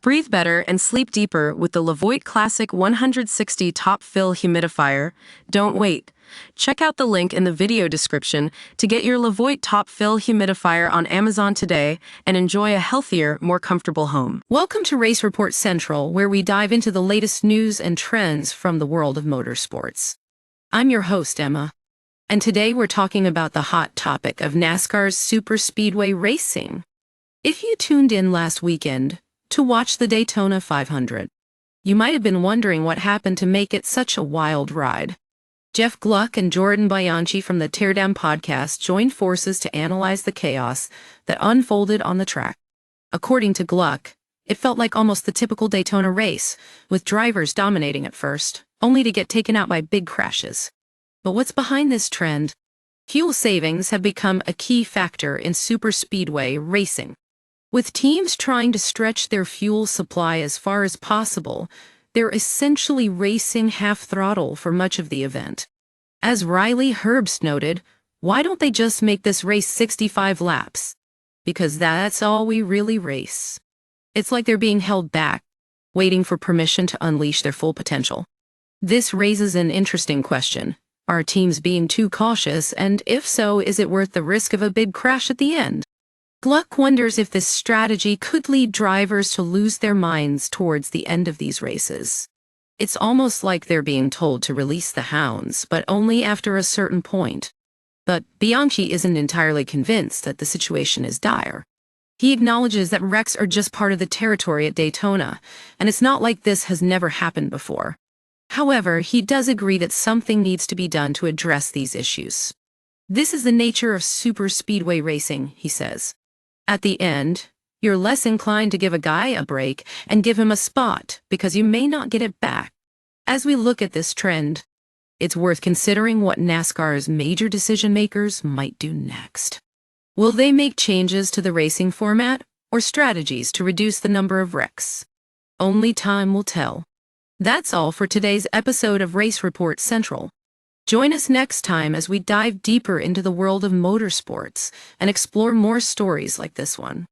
Breathe better and sleep deeper with the Levoit Classic 160 Top Fill Humidifier. Don't wait. Check out the link in the video description to get your Levoit Top Fill Humidifier on Amazon today and enjoy a healthier, more comfortable home. Welcome to Race Report Central, where we dive into the latest news and trends from the world of motorsports. I'm your host, Emma, and today we're talking about the hot topic of NASCAR's Superspeedway racing. If you tuned in last weekend to watch the Daytona 500, you might have been wondering what happened to make it such a wild ride. Jeff Gluck and Jordan Bianchi from the Teardown podcast joined forces to analyze the chaos that unfolded on the track. According to Gluck, it felt like almost the typical Daytona race, with drivers dominating at first, only to get taken out by big crashes. But what's behind this trend? Fuel savings have become a key factor in superspeedway racing. With teams trying to stretch their fuel supply as far as possible, they're essentially racing half-throttle for much of the event. As Riley Herbst noted, why don't they just make this race 65 laps? Because that's all we really race. It's like they're being held back, waiting for permission to unleash their full potential. This raises an interesting question. Are teams being too cautious, and if so, is it worth the risk of a big crash at the end? Gluck wonders if this strategy could lead drivers to lose their minds towards the end of these races. It's almost like they're being told to release the hounds, but only after a certain point. But Bianchi isn't entirely convinced that the situation is dire. He acknowledges that wrecks are just part of the territory at Daytona, and it's not like this has never happened before. However, he does agree that something needs to be done to address these issues. This is the nature of superspeedway racing, he says. At the end, you're less inclined to give a guy a break and give him a spot because you may not get it back. As we look at this trend, it's worth considering what NASCAR's major decision-makers might do next. Will they make changes to the racing format or strategies to reduce the number of wrecks? Only time will tell. That's all for today's episode of Race Report Central. Join us next time as we dive deeper into the world of motorsports and explore more stories like this one.